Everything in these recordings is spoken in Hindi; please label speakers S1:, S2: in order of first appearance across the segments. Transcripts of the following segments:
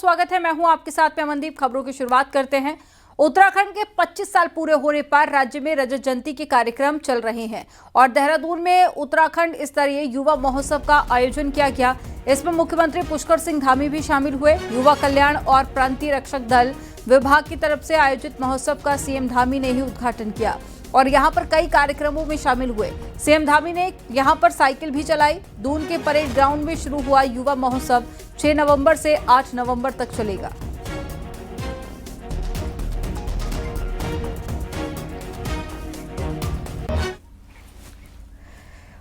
S1: स्वागत है। मैं हूं आपके साथ में अमनदीप। खबरों की शुरुआत करते हैं। उत्तराखंड के 25 साल पूरे होने पर राज्य में रजत जयंती के कार्यक्रम चल रहे हैं और देहरादून में उत्तराखंड स्तरीय युवा महोत्सव का आयोजन किया गया। इसमें मुख्यमंत्री पुष्कर सिंह धामी भी शामिल हुए। युवा कल्याण और प्रांतीय रक्षक दल विभाग की तरफ से आयोजित महोत्सव का सीएम धामी ने ही उद्घाटन किया और यहां पर कई कार्यक्रमों में शामिल हुए। सीएम धामी ने यहां पर साइकिल भी चलाई। दून के परेड ग्राउंड में शुरू हुआ युवा महोत्सव 6 नवंबर से 8 नवंबर तक चलेगा।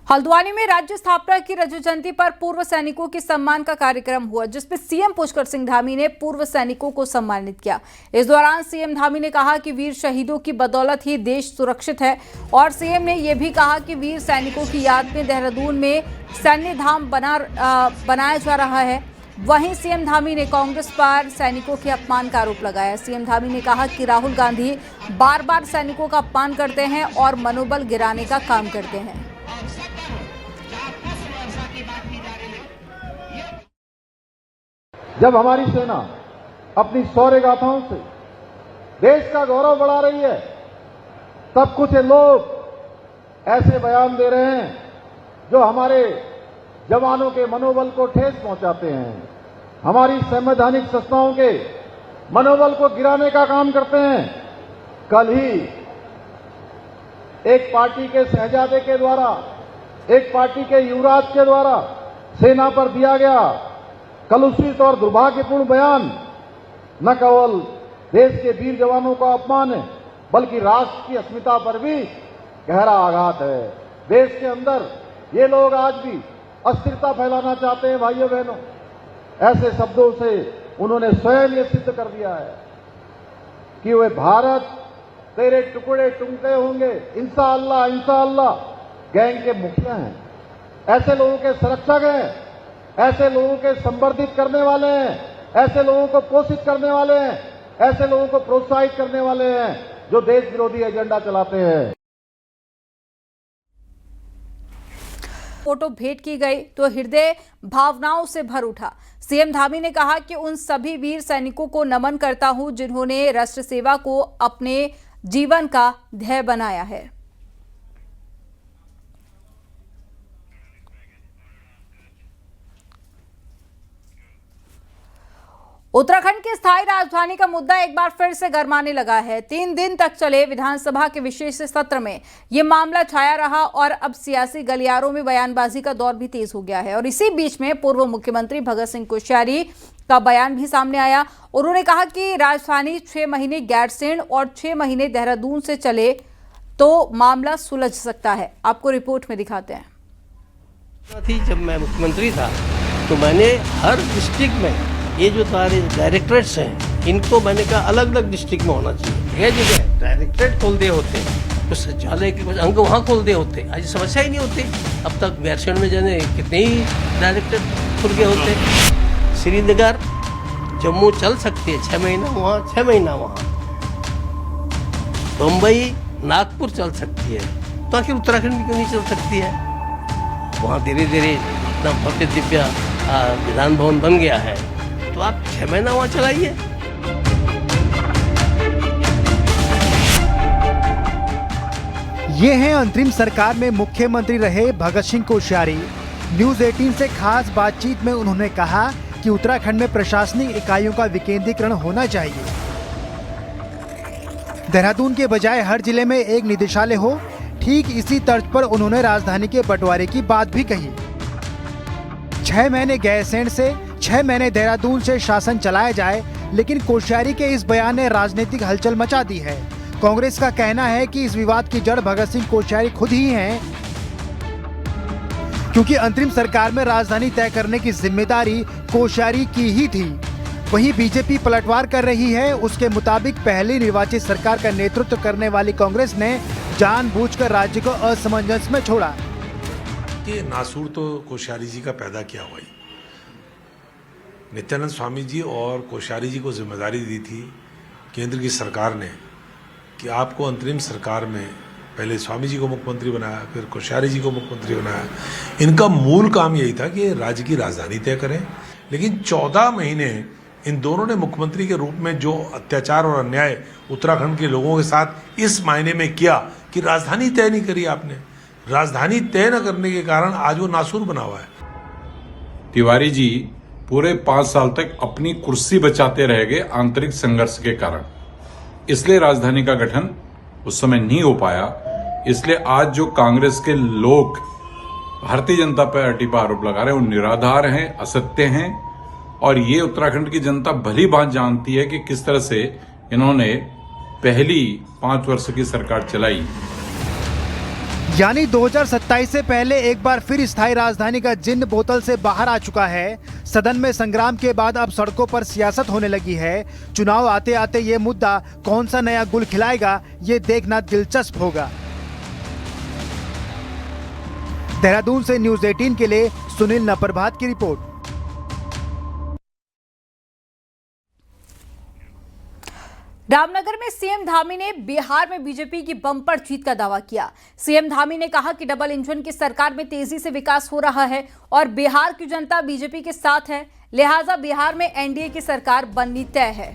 S1: हल्द्वानी में राज्य स्थापना की रजत जयंती पर पूर्व सैनिकों के सम्मान का कार्यक्रम हुआ, जिसमें सीएम पुष्कर सिंह धामी ने पूर्व सैनिकों को सम्मानित किया। इस दौरान सीएम धामी ने कहा कि वीर शहीदों की बदौलत ही देश सुरक्षित है और सीएम ने यह भी कहा कि वीर सैनिकों की याद में देहरादून में सैन्य धाम बनाया जा रहा है। वहीं सीएम धामी ने कांग्रेस पर सैनिकों के अपमान का आरोप लगाया। सीएम धामी ने कहा कि राहुल गांधी बार बार सैनिकों का अपमान करते हैं और मनोबल गिराने का काम करते हैं।
S2: जब हमारी सेना अपनी शौर्य गाथाओं से देश का गौरव बढ़ा रही है, तब कुछ लोग ऐसे बयान दे रहे हैं जो हमारे जवानों के मनोबल को ठेस पहुंचाते हैं, हमारी संवैधानिक संस्थाओं के मनोबल को गिराने का काम करते हैं। कल ही एक पार्टी के शहजादे के द्वारा, एक पार्टी के युवराज के द्वारा सेना पर दिया गया कलुषित और दुर्भाग्यपूर्ण बयान न केवल देश के वीर जवानों का अपमान है, बल्कि राष्ट्र की अस्मिता पर भी गहरा आघात है। देश के अंदर ये लोग आज भी अस्थिरता फैलाना चाहते हैं। भाइयों बहनों, ऐसे शब्दों से उन्होंने स्वयं ये सिद्ध कर दिया है कि वे भारत तेरे टुकड़े टुकड़े होंगे इंशाअल्लाह इंशाअल्लाह गैंग के मुखिया हैं। ऐसे लोगों के संरक्षक हैं, ऐसे लोगों के संवर्धित करने वाले हैं, ऐसे लोगों को पोषित करने वाले हैं, ऐसे लोगों को प्रोत्साहित करने वाले हैं जो देश विरोधी एजेंडा चलाते हैं।
S1: फोटो भेंट की गई तो हृदय भावनाओं से भर उठा। सीएम धामी ने कहा कि उन सभी वीर सैनिकों को नमन करता हूं जिन्होंने राष्ट्र सेवा को अपने जीवन का ध्येय बनाया है। उत्तराखंड की स्थायी राजधानी का मुद्दा एक बार फिर से गरमाने लगा है। 3 दिन तक चले विधानसभा के विशेष सत्र में यह मामला छाया रहा और अब सियासी गलियारों में बयानबाजी का दौर भी तेज हो गया है। और इसी बीच में पूर्व मुख्यमंत्री भगत सिंह कोश्यारी का बयान भी सामने आया। उन्होंने कहा कि राजधानी 6 महीने गैरसैंण और 6 महीने देहरादून से चले तो मामला सुलझ सकता है। आपको रिपोर्ट में दिखाते हैं।
S3: जब मैं मुख्यमंत्री था तो मैंने हर डिस्ट्रिक्ट में ये जो सारे डायरेक्टरेट्स हैं इनको मैंने कहा अलग अलग डिस्ट्रिक्ट में होना चाहिए। जगह जगह डायरेक्टरेट खोल दिए होते, कुछ सचिवालय के कुछ अंग वहाँ खोल दिए होते, आज समस्या ही नहीं होती। अब तक गैरसैंण में जाने कितने ही डायरेक्टरेट खुल गए होते। श्रीनगर जम्मू चल सकती है 6 महीना वहाँ, 6 महीना वहाँ। बम्बई नागपुर चल सकती है, तो आखिर उत्तराखंड में क्यों नहीं चल सकती है? वहाँ धीरे धीरे इतना भव्य दिव्य विधान भवन बन गया है, तो आप 6 महीना वहां चलाइए।
S4: ये हैं अंतरिम सरकार में मुख्यमंत्री रहे भगत सिंह कोश्यारी। न्यूज 18 से खास बातचीत में उन्होंने कहा कि उत्तराखंड में प्रशासनिक इकाइयों का विकेंद्रीकरण होना चाहिए। देहरादून के बजाय हर जिले में एक निदेशालय हो। ठीक इसी तर्ज पर उन्होंने राजधानी के बंटवारे की बात भी कही। 6 महीने गैरसैंण से 6 महीने देहरादून से शासन चलाया जाए, लेकिन कोश्यारी के इस बयान ने राजनीतिक हलचल मचा दी है। कांग्रेस का कहना है कि इस विवाद की जड़ भगत सिंह कोश्यारी खुद ही हैं, क्योंकि अंतरिम सरकार में राजधानी तय करने की जिम्मेदारी कोश्यारी की ही थी। वहीं बीजेपी पलटवार कर रही है। उसके मुताबिक पहली निर्वाचित सरकार का नेतृत्व करने वाली कांग्रेस ने जानबूझकर राज्य को असमंजस में छोड़ा।
S5: ये नासूर तो कोश्यारी जी का पैदा किया हुआ ही। नित्यानंद स्वामी जी और कोश्यारी जी को जिम्मेदारी दी थी केंद्र की सरकार ने कि आपको अंतरिम सरकार में पहले स्वामी जी को मुख्यमंत्री बनाया, फिर कोश्यारी जी को मुख्यमंत्री बनाया। इनका मूल काम यही था कि राज्य की राजधानी तय करें, लेकिन 14 महीने इन दोनों ने मुख्यमंत्री के रूप में जो अत्याचार और अन्याय उत्तराखंड के लोगों के साथ इस मायने में किया कि राजधानी तय नहीं करी आपने। राजधानी तय न करने के कारण आज वो नासूर बना हुआ है।
S6: तिवारी जी पूरे 5 साल तक अपनी कुर्सी बचाते रह गए आंतरिक संघर्ष के कारण, इसलिए राजधानी का गठन उस समय नहीं हो पाया। इसलिए आज जो कांग्रेस के लोग भारतीय जनता पार्टी पर आरोप लगा रहे हैं वो निराधार हैं, असत्य हैं, और ये उत्तराखंड की जनता भली भांत जानती है कि किस तरह से इन्होंने पहली 5 वर्ष की सरकार चलाई।
S4: यानी 2027 से पहले एक बार फिर स्थायी राजधानी का जिन्न बोतल से बाहर आ चुका है। सदन में संग्राम के बाद अब सड़कों पर सियासत होने लगी है। चुनाव आते आते ये मुद्दा कौन सा नया गुल खिलाएगा, ये देखना दिलचस्प होगा। देहरादून से न्यूज़ 18 के लिए सुनील नप्रभात की रिपोर्ट।
S1: रामनगर में सीएम धामी ने बिहार में बीजेपी की बम्पर जीत का दावा किया। सीएम धामी ने कहा कि डबल इंजन की सरकार में तेजी से विकास हो रहा है और बिहार की जनता बीजेपी के साथ है, लिहाजा बिहार में एनडीए की सरकार बननी तय है।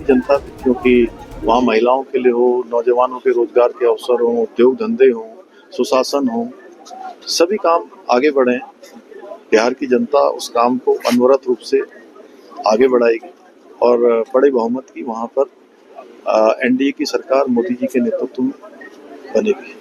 S7: जनता, क्योंकि वहाँ महिलाओं के लिए हो, नौजवानों के रोजगार के अवसर हो, उद्योग धंधे हो, सुशासन हो, सभी काम आगे बढ़े। बिहार की जनता उस काम को अनवरत रूप से आगे बढ़ाएगी और बड़े बहुमत की वहां पर एनडीए की सरकार मोदी जी के नेतृत्व में बनेगी।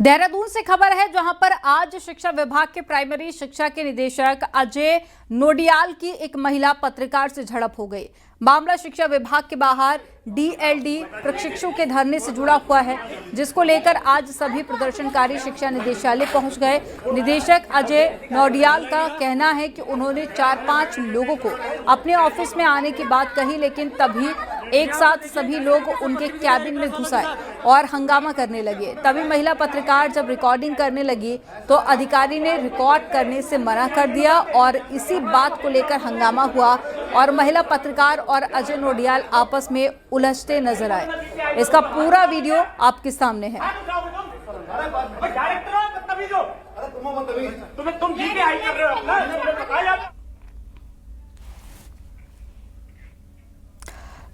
S1: देहरादून से खबर है, जहां पर आज शिक्षा विभाग के प्राइमरी शिक्षा के निदेशक अजय नोडियाल की एक महिला पत्रकार से झड़प हो गई। मामला शिक्षा विभाग के बाहर डीएलडी प्रशिक्षु के धरने से जुड़ा हुआ है, जिसको लेकर आज सभी प्रदर्शनकारी शिक्षा निदेशालय पहुंच गए। निदेशक अजय नोडियाल का कहना है कि उन्होंने 4-5 लोगों को अपने ऑफिस में आने की बात कही, लेकिन तभी एक साथ सभी लोग उनके कैबिन में घुस आए और हंगामा करने लगे। तभी महिला पत्रकार जब रिकॉर्डिंग करने लगी तो अधिकारी ने रिकॉर्ड करने से मना कर दिया और इसी बात को लेकर हंगामा हुआ और महिला पत्रकार और अजय नोडियाल आपस में उलझते नजर आए। इसका पूरा वीडियो आपके सामने है।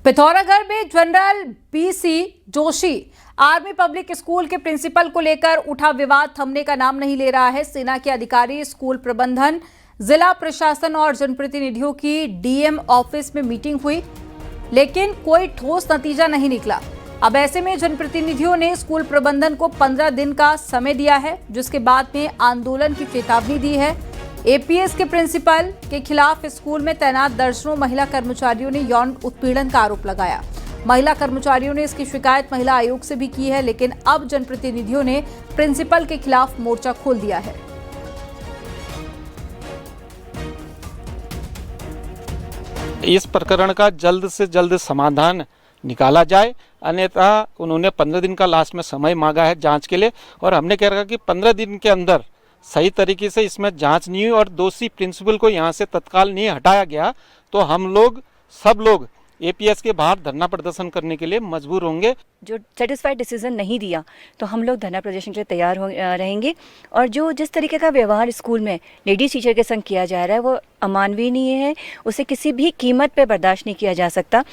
S1: पिथौरागढ़ में general BC Joshi army public school के प्रिंसिपल को लेकर उठा विवाद थमने का नाम नहीं ले रहा है। सेना के अधिकारी, स्कूल प्रबंधन, जिला प्रशासन और जनप्रतिनिधियों की डीएम ऑफिस में मीटिंग हुई, लेकिन कोई ठोस नतीजा नहीं निकला। अब ऐसे में जनप्रतिनिधियों ने स्कूल प्रबंधन को 15 दिन का समय दिया है, जिसके बाद में आंदोलन की चेतावनी दी है। एपीएस के प्रिंसिपल के खिलाफ स्कूल में तैनात दर्जनों महिला कर्मचारियों ने यौन उत्पीड़न का आरोप लगाया। महिला कर्मचारियों ने इसकी शिकायत महिला आयोग से भी की है, लेकिन अब जनप्रतिनिधियों ने प्रिंसिपल के खिलाफ मोर्चा खोल दिया है।
S8: इस प्रकरण का जल्द से जल्द समाधान निकाला जाए, अन्यथा उन्होंने 15 दिन का लास्ट में समय मांगा है जांच के लिए, और हमने कह रखा कि 15 दिन के अंदर सही तरीके से इसमें जांच नहीं हुई और दोषी प्रिंसिपल को यहाँ से तत्काल नहीं हटाया गया तो हम लोग सब लोग एपीएस के बाहर धरना प्रदर्शन करने के लिए मजबूर होंगे।
S9: जो सेटिस्फाइड डिसीजन नहीं दिया तो हम लोग धरना प्रदर्शन के लिए तैयार रहेंगे। और जो जिस तरीके का व्यवहार स्कूल में लेडीज टीचर के संग किया जा रहा है वो अमानवीय है, उसे किसी भी कीमत पे बर्दाश्त नहीं किया जा सकता।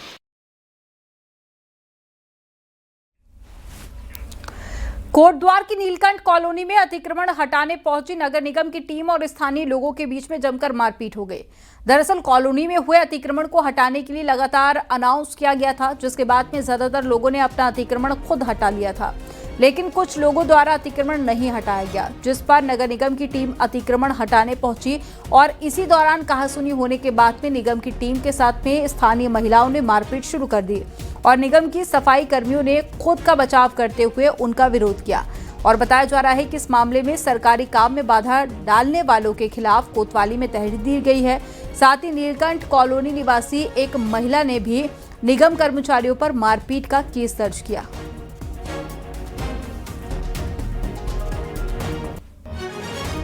S1: कोटद्वार की नीलकंठ कॉलोनी में अतिक्रमण हटाने पहुंची नगर निगम की टीम और स्थानीय लोगों के बीच में जमकर मारपीट हो गई। दरअसल कॉलोनी में हुए अतिक्रमण को हटाने के लिए लगातार अनाउंस किया गया था, जिसके बाद में ज्यादातर लोगों ने अपना अतिक्रमण खुद हटा लिया था, लेकिन कुछ लोगों द्वारा अतिक्रमण नहीं हटाया गया, जिस पर नगर निगम की टीम अतिक्रमण हटाने पहुंची और इसी दौरान कहासुनी होने के बाद में निगम की टीम के साथ में स्थानीय महिलाओं ने मारपीट शुरू कर दी और निगम की सफाई कर्मियों ने खुद का बचाव करते हुए उनका विरोध किया। और बताया जा रहा है कि इस मामले में सरकारी काम में बाधा डालने वालों के खिलाफ कोतवाली में तहरीर दी गई है। साथ ही नीलकंठ कॉलोनी निवासी एक महिला ने भी निगम कर्मचारियों पर मारपीट का केस दर्ज किया।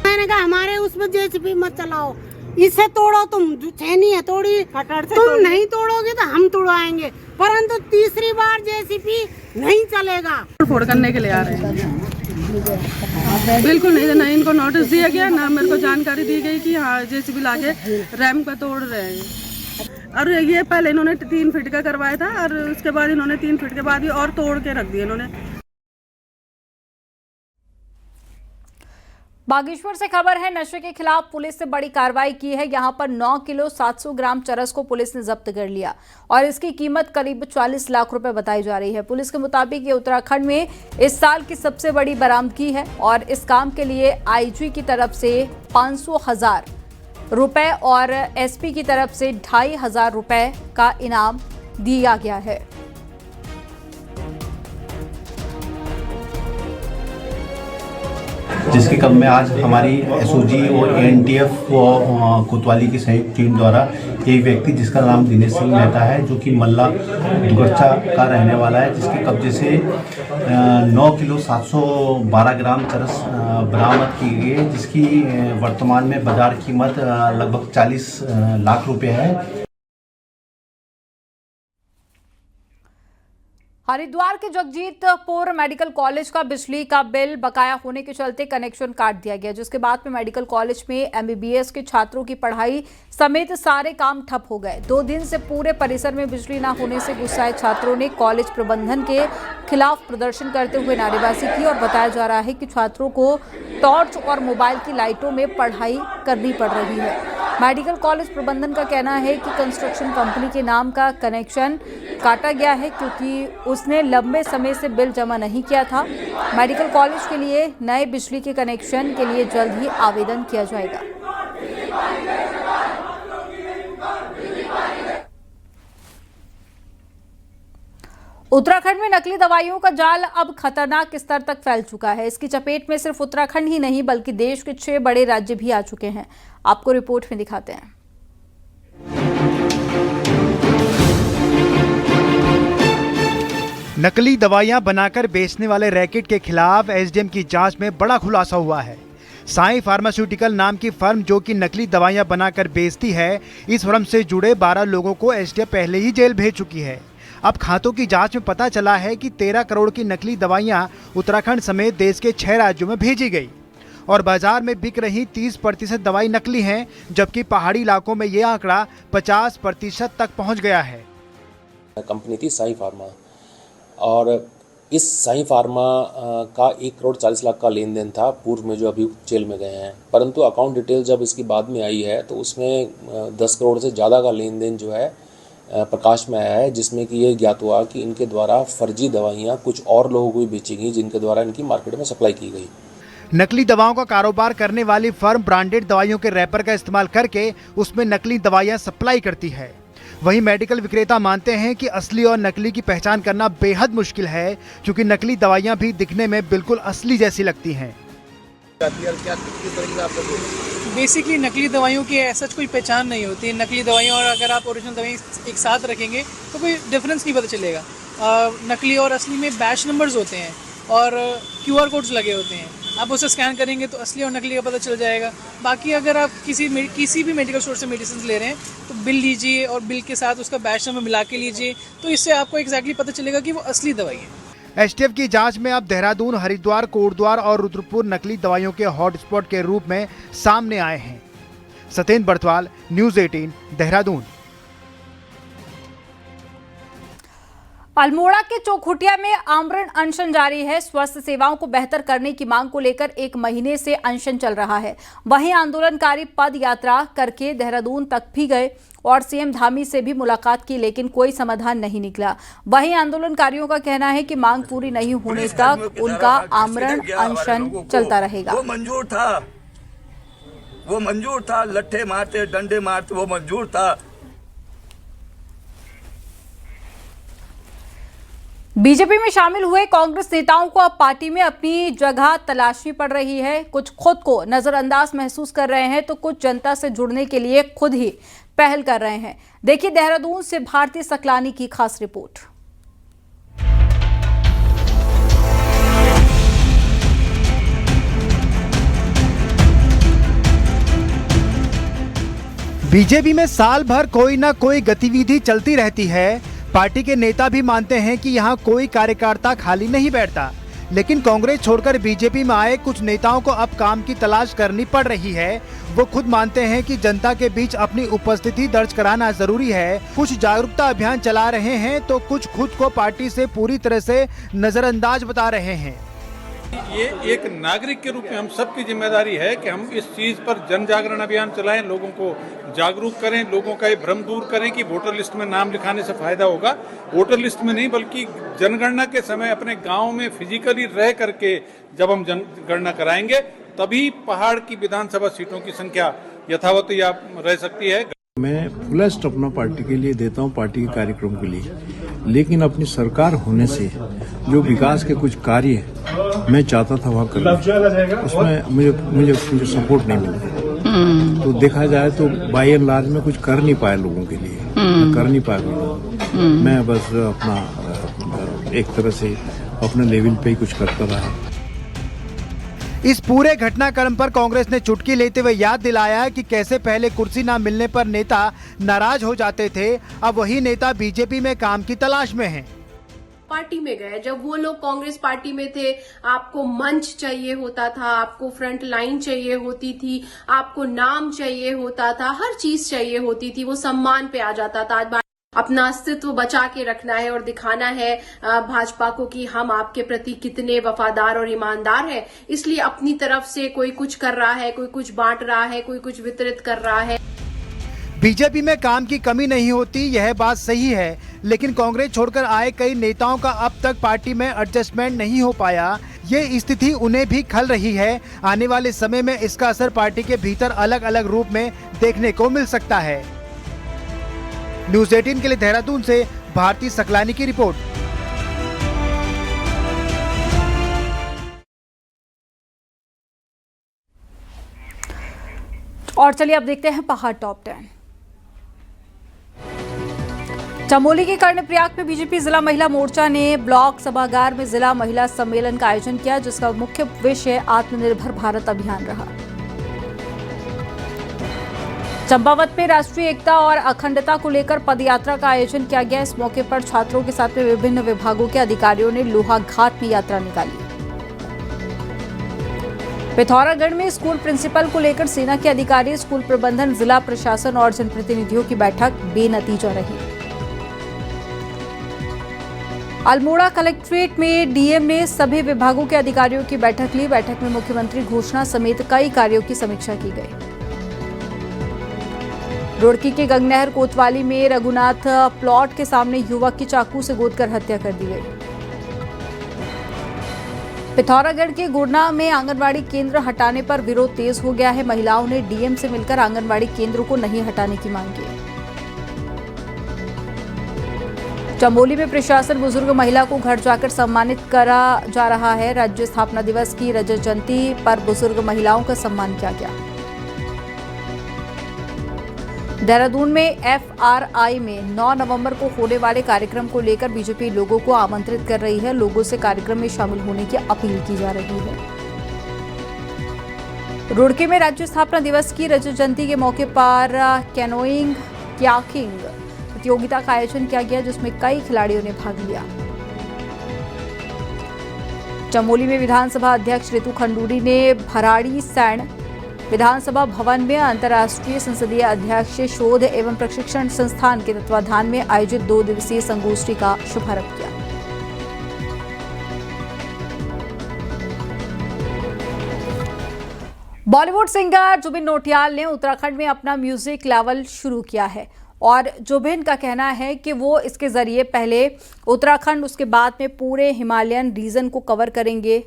S10: मैंने कहा हमारे उसमें जेसीबी मत चलाओ, इसे तोड़ो, तुम छेनी है तोड़ी, तुम नहीं तोड़ोगे तो हम तोड़वाएंगे, परंतु तीसरी बार जेसीबी नहीं चलेगा।
S11: फोड़ करने के लिए आ रहे हैं। बिल्कुल नहीं, ना इनको नोटिस दिया गया, ना मेरे को जानकारी दी गई कि हाँ जेसीबी लाके रैम का तोड़ रहे हैं। और ये पहले इन्होंने 3 फीट का करवाया था और उसके बाद इन्होंने 3 फीट के बाद ही और तोड़ के रख दिया इन्होंने।
S1: बागेश्वर से खबर है, नशे के खिलाफ पुलिस ने बड़ी कार्रवाई की है। यहां पर 9 किलो 700 ग्राम चरस को पुलिस ने जब्त कर लिया और इसकी कीमत करीब 40 लाख रुपए बताई जा रही है। पुलिस के मुताबिक ये उत्तराखंड में इस साल की सबसे बड़ी बरामदगी है और इस काम के लिए आईजी की तरफ से 500,000 रुपए और एसपी की तरफ से 2,500 रुपए का इनाम दिया गया है।
S12: जिसके क्रम में आज हमारी एसओजी और एनटीएफ कोतवाली की संयुक्त टीम द्वारा एक व्यक्ति जिसका नाम दिनेश सिंह मेहता है, जो कि मल्ला दुगर्चा का रहने वाला है, जिसके कब्जे से 9 किलो 712 ग्राम चरस बरामद की गई है, जिसकी वर्तमान में बाजार कीमत लगभग 40 लाख रुपए है।
S1: हरिद्वार के जगजीतपुर मेडिकल कॉलेज का बिजली का बिल बकाया होने के चलते कनेक्शन काट दिया गया, जिसके बाद में मेडिकल कॉलेज में एमबीबीएस के छात्रों की पढ़ाई समेत सारे काम ठप हो गए। 2 दिन से पूरे परिसर में बिजली न होने से गुस्साए छात्रों ने कॉलेज प्रबंधन के खिलाफ प्रदर्शन करते हुए नारेबाजी की और बताया जा रहा है कि छात्रों को टॉर्च और मोबाइल की लाइटों में पढ़ाई करनी पड़ रही है। मेडिकल कॉलेज प्रबंधन का कहना है कि कंस्ट्रक्शन कंपनी के नाम का कनेक्शन काटा गया है क्योंकि उसने लंबे समय से बिल जमा नहीं किया था। मेडिकल कॉलेज के लिए नए बिजली के कनेक्शन के लिए जल्द ही आवेदन किया जाएगा। उत्तराखंड में नकली दवाइयों का जाल अब खतरनाक स्तर तक फैल चुका है। इसकी चपेट में सिर्फ उत्तराखंड ही नहीं बल्कि देश के 6 बड़े राज्य भी आ चुके हैं। आपको रिपोर्ट में दिखाते हैं।
S4: नकली दवाइयां बनाकर बेचने वाले रैकेट के खिलाफ एसडीएम की जांच में बड़ा खुलासा हुआ है। साई फार्मास्यूटिकल नाम की फर्म जो कि नकली दवाइयां बनाकर बेचती है, इस फर्म से जुड़े 12 लोगों को एसडीएम पहले ही जेल भेज चुकी है। अब खातों की जांच में पता चला है कि 13 करोड़ की नकली दवाइयां उत्तराखंड समेत देश के 6 राज्यों में भेजी गई और बाजार में बिक रही 30% दवाई नकली हैं, जबकि पहाड़ी इलाकों में ये आंकड़ा 50% तक पहुंच गया है।
S13: कंपनी थी साई फार्मा और इस साई फार्मा का 1 करोड़ 40 लाख का लेन देन था पूर्व में, जो अभी जेल में गए हैं। परंतु अकाउंट डिटेल जब इसकी बाद में आई है तो उसमें 10 करोड़ से ज़्यादा का लेन देन जो है प्रकाश में आया है, जिसमें कि ये ज्ञात हुआ कि इनके द्वारा फर्जी दवाइयाँ कुछ और लोगों को भी बेची गई, जिनके द्वारा इनकी मार्केट में सप्लाई की गई।
S4: नकली दवाओं का कारोबार करने वाली फर्म ब्रांडेड दवाइयों के रैपर का इस्तेमाल करके उसमें नकली दवाइयां सप्लाई करती है। वहीं मेडिकल विक्रेता मानते हैं कि असली और नकली की पहचान करना बेहद मुश्किल है, क्योंकि नकली दवाइयां भी दिखने में बिल्कुल असली जैसी लगती हैं।
S14: बेसिकली नकली दवाइयों की ऐसा कोई पहचान नहीं होती। नकली दवाइयाँ और अगर आप ओरिजिनल दवाई एक साथ रखेंगे तो कोई डिफरेंस नहीं पता चलेगा। नकली और असली में बैच नंबर्स होते हैं और QR कोड्स लगे होते हैं। आप उसे स्कैन करेंगे तो असली और नकली का पता चल जाएगा। बाकी अगर आप किसी भी मेडिकल स्टोर से मेडिसिन ले रहे हैं तो बिल लीजिए और बिल के साथ उसका बैच नंबर मिला के लीजिए, तो इससे आपको एग्जैक्टली पता चलेगा कि वो असली दवाई है।
S4: एसटीएफ की जांच में अब देहरादून, हरिद्वार, कोटद्वार और रुद्रपुर नकली दवाइयों के हॉटस्पॉट के रूप में सामने आए हैं। सत्येंद्र बर्थवाल, न्यूज़ 18, देहरादून।
S1: अल्मोड़ा के चौखुटिया में आमरण अनशन जारी है। स्वास्थ्य सेवाओं को बेहतर करने की मांग को लेकर 1 महीने से अनशन चल रहा है। वहीं आंदोलनकारी पद यात्रा करके देहरादून तक भी गए और सीएम धामी से भी मुलाकात की, लेकिन कोई समाधान नहीं निकला। वहीं आंदोलनकारियों का कहना है कि मांग पूरी नहीं होने तक उनका आमरण अनशन चलता रहेगा।
S15: वो मंजूर था, लट्ठे मारते, डंडे मारते, वो मंजूर था।
S1: बीजेपी में शामिल हुए कांग्रेस नेताओं को अब पार्टी में अपनी जगह तलाशनी पड़ रही है। कुछ खुद को नजरअंदाज महसूस कर रहे हैं तो कुछ जनता से जुड़ने के लिए खुद ही पहल कर रहे हैं। देखिए देहरादून से भारती सकलानी की खास रिपोर्ट।
S4: बीजेपी में साल भर कोई ना कोई गतिविधि चलती रहती है। पार्टी के नेता भी मानते हैं कि यहाँ कोई कार्यकर्ता खाली नहीं बैठता, लेकिन कांग्रेस छोड़कर बीजेपी में आए कुछ नेताओं को अब काम की तलाश करनी पड़ रही है। वो खुद मानते हैं कि जनता के बीच अपनी उपस्थिति दर्ज कराना जरूरी है। कुछ जागरूकता अभियान चला रहे हैं तो कुछ खुद को पार्टी से पूरी तरह से नजरअंदाज बता रहे हैं।
S16: ये एक नागरिक के रूप में हम सबकी जिम्मेदारी है कि हम इस चीज पर जन जागरण अभियान चलाएं, लोगों को जागरूक करें, लोगों का ये भ्रम दूर करें कि वोटर लिस्ट में नाम लिखाने से फायदा होगा। वोटर लिस्ट में नहीं बल्कि जनगणना के समय अपने गांव में फिजिकली रह करके जब हम जनगणना कराएंगे तभी पहाड़ की विधानसभा सीटों की संख्या यथावत या रह सकती है।
S17: मैं फुलेस्ट अपना पार्टी के लिए देता हूं, पार्टी के कार्यक्रम के लिए, लेकिन अपनी सरकार होने से जो विकास के कुछ कार्य मैं चाहता था वहाँ करना, उसमें मुझे सपोर्ट नहीं मिला। तो देखा जाए तो बाय एंड लार्ज में कुछ कर नहीं पाया लोगों के लिए, कर नहीं पाया। मैं बस अपना एक तरह से अपने लेवल पे ही कुछ करता रहा।
S4: इस पूरे घटनाक्रम पर कांग्रेस ने चुटकी लेते हुए याद दिलाया कि कैसे पहले कुर्सी न मिलने पर नेता नाराज हो जाते थे, अब वही नेता बीजेपी में काम की तलाश में हैं।
S18: पार्टी में गए, जब वो लोग कांग्रेस पार्टी में थे, आपको मंच चाहिए होता था, आपको फ्रंट लाइन चाहिए होती थी, आपको नाम चाहिए होता था, हर चीज चाहिए होती थी, वो सम्मान पे आ जाता था। आज अपना अस्तित्व बचा के रखना है और दिखाना है भाजपा को कि हम आपके प्रति कितने वफादार और ईमानदार हैं। इसलिए अपनी तरफ से कोई कुछ कर रहा है, कोई कुछ बांट रहा है, कोई कुछ वितरित कर रहा है।
S4: बीजेपी में काम की कमी नहीं होती, यह बात सही है, लेकिन कांग्रेस छोड़कर आए कई नेताओं का अब तक पार्टी में एडजस्टमेंट नहीं हो पाया। ये स्थिति उन्हें भी खल रही है। आने वाले समय में इसका असर पार्टी के भीतर अलग अलग रूप में देखने को मिल सकता है। न्यूज़ 18 के लिए देहरादून से भारती सकलानी की रिपोर्ट।
S1: और चलिए अब देखते हैं पहाड़ टॉप 10। चमोली के कर्णप्रयाग में बीजेपी जिला महिला मोर्चा ने ब्लॉक सभागार में जिला महिला सम्मेलन का आयोजन किया, जिसका मुख्य विषय आत्मनिर्भर भारत अभियान रहा। चंपावत में राष्ट्रीय एकता और अखंडता को लेकर पदयात्रा का आयोजन किया गया। इस मौके पर छात्रों के साथ में विभिन्न विभागों के अधिकारियों ने लोहा घाट में यात्रा निकाली। पिथौरागढ़ में स्कूल प्रिंसिपल को लेकर सेना के अधिकारी, स्कूल प्रबंधन, जिला प्रशासन और जनप्रतिनिधियों की बैठक बेनतीजा रही। अल्मोड़ा कलेक्ट्रेट में डीएम ने सभी विभागों के अधिकारियों की बैठक ली। बैठक में मुख्यमंत्री घोषणा समेत कई कार्यों की समीक्षा की गई। रुड़की के गंगनहर कोतवाली में रघुनाथ प्लॉट के सामने युवक की चाकू से गोदकर हत्या कर दी गई। पिथौरागढ़ के गुरना में आंगनबाड़ी केंद्र हटाने पर विरोध तेज हो गया है। महिलाओं ने डीएम से मिलकर आंगनबाड़ी केंद्रों को नहीं हटाने की मांग की। चमोली में प्रशासन बुजुर्ग महिला को घर जाकर सम्मानित करा जा रहा है। राज्य स्थापना दिवस की रजत जयंती पर बुजुर्ग महिलाओं का सम्मान किया गया। देहरादून में एफआरआई में 9 नवंबर को होने वाले कार्यक्रम को लेकर बीजेपी लोगों को आमंत्रित कर रही है। लोगों से कार्यक्रम में शामिल होने की अपील की जा रही है। रुड़की में राज्य स्थापना दिवस की रजत जयंती के मौके पर कैनोइंग कयाकिंग प्रतियोगिता का आयोजन किया गया, जिसमें कई खिलाड़ियों ने भाग लिया। चमोली में विधानसभा अध्यक्ष रितु खंडूरी ने भराड़ी सैन विधानसभा भवन में अंतर्राष्ट्रीय संसदीय अध्यक्ष शोध एवं प्रशिक्षण संस्थान के तत्वाधान में आयोजित 2 दिवसीय संगोष्ठी का शुभारंभ किया। बॉलीवुड सिंगर जुबिन नौटियाल ने उत्तराखंड में अपना म्यूजिक लेवल शुरू किया है और जुबिन का कहना है कि वो इसके जरिए पहले उत्तराखंड, उसके बाद में पूरे हिमालयन रीजन को कवर करेंगे।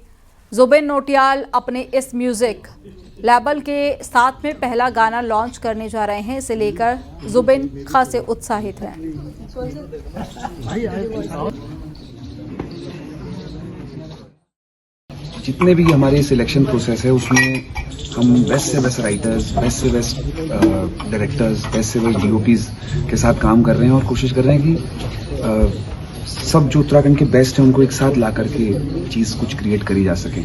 S1: जुबिन नौटियाल अपने इस म्यूजिक लेबल के साथ में पहला गाना लॉन्च करने जा रहे हैं। इसे लेकर जुबिन खासे उत्साहित हैं।
S19: जितने भी हमारे सिलेक्शन प्रोसेस है उसमें हम बेस्ट से बेस्ट राइटर्स, बेस्ट से बेस्ट डायरेक्टर्स, बेस्ट से बेस्ट डीओपीज के साथ काम कर रहे हैं और कोशिश कर रहे हैं कि सब जो उत्तराखंड के बेस्ट हैं उनको एक साथ ला करके चीज़ कुछ क्रिएट करी जा सके।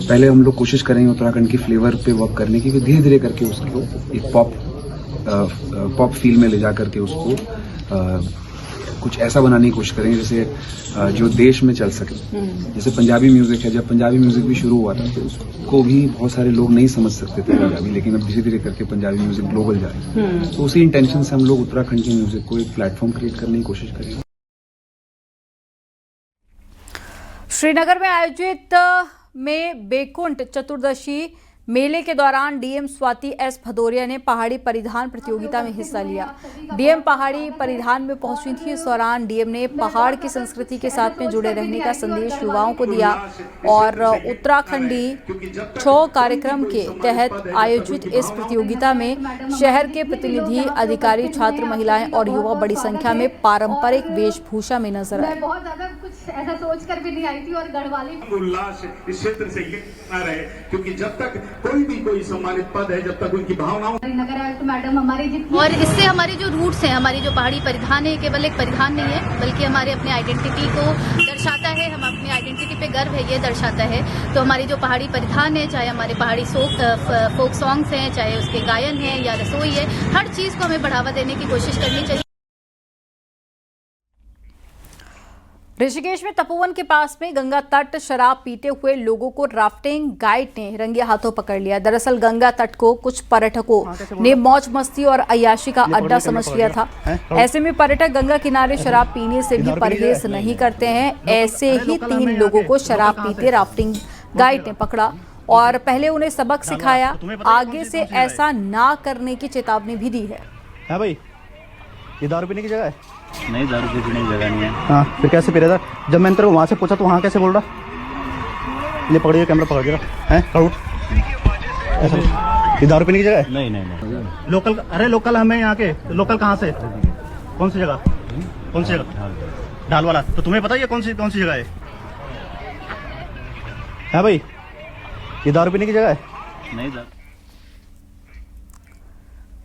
S19: पहले हम लोग कोशिश करेंगे उत्तराखंड की फ्लेवर पे वर्क करने की, धीरे धीरे करके उसको एक पॉप फील में ले जा करके उसको कुछ ऐसा बनाने की कोशिश करेंगे जैसे जो देश में चल सके। जैसे पंजाबी म्यूजिक है, जब पंजाबी म्यूजिक भी शुरू हुआ था तो उसको भी बहुत सारे लोग नहीं समझ सकते थे पंजाबी, लेकिन अब धीरे धीरे करके पंजाबी म्यूजिक ग्लोबल जा रही है। तो उसी इंटेंशन से हम लोग उत्तराखंड के म्यूजिक को एक प्लेटफॉर्म क्रिएट करने की कोशिश करेंगे।
S1: श्रीनगर में आयोजित में बैकुंठ चतुर्दशी मेले के दौरान डीएम स्वाति एस भदौरिया ने पहाड़ी परिधान प्रतियोगिता में हिस्सा लिया। डीएम पहाड़ी परिधान में पहुंची थी। इस दौरान डीएम ने पहाड़ की संस्कृति के साथ में जुड़े रहने का संदेश युवाओं को दिया और उत्तराखंडी छौ कार्यक्रम के तहत आयोजित इस प्रतियोगिता में शहर के प्रतिनिधि, अधिकारी, छात्र, महिलाएं और युवा बड़ी संख्या में पारंपरिक वेशभूषा में नजर आए।
S20: बहुत ज्यादा कुछ ऐसा सोच कर भी नहीं आई थी और गढ़वाली
S21: उल्लास इस क्षेत्र से ये आ रहे, क्योंकि जब तक कोई सम्मानित पद है, जब तक उनकी भावनाओं
S20: नगर आयुक्त मैडम हमारी जितनी और इससे हमारे जो रूट्स हैं, हमारी जो पहाड़ी परिधान है, केवल एक परिधान नहीं है बल्कि हमारे अपने आइडेंटिटी को दर्शाता है। हम अपनी आइडेंटिटी पे गर्व है, ये दर्शाता है। तो हमारी जो पहाड़ी परिधान है, चाहे हमारे पहाड़ी फोक सॉन्ग्स हैं, चाहे उसके गायन है या रसोई है, हर चीज को हमें बढ़ावा देने की कोशिश करनी चाहिए।
S1: ऋषिकेश में तपोवन के पास में गंगा तट शराब पीते हुए लोगों को राफ्टिंग गाइड ने रंगे हाथों पकड़ लिया। दरअसल गंगा तट को कुछ पर्यटकों ने मौज मस्ती और अय्याशी का अड्डा समझ लिया था। ऐसे में पर्यटक गंगा किनारे शराब पीने से भी परहेज नहीं करते हैं। ऐसे ही 3 लोगों को शराब पीते राफ्टिंग गाइड ने पकड़ा और पहले उन्हें सबक सिखाया। आगे से ऐसा ना करने की चेतावनी भी दी है।
S22: भाई, ये दारू पीने की जगह है?
S23: नहीं, दारू पीने की जगह नहीं है।
S22: हाँ, फिर कैसे पी रहा था? जब मैंने तेरे को वहाँ से पूछा तो वहाँ कैसे बोल रहा? ये पकड़िए, कैमरा पकड़ दिया है, करूँ ऐसा? ये दारू पीने की जगह है?
S23: नहीं नहीं नहीं।
S22: लोकल? अरे लोकल हमें यहाँ के। लोकल कहाँ से? कौन सी जगह? कौन सी जगह? ढाल वाला। तो तुम्हें पता है कौन सी जगह है भाई? ये दारू पीने की जगह है?
S23: नहीं।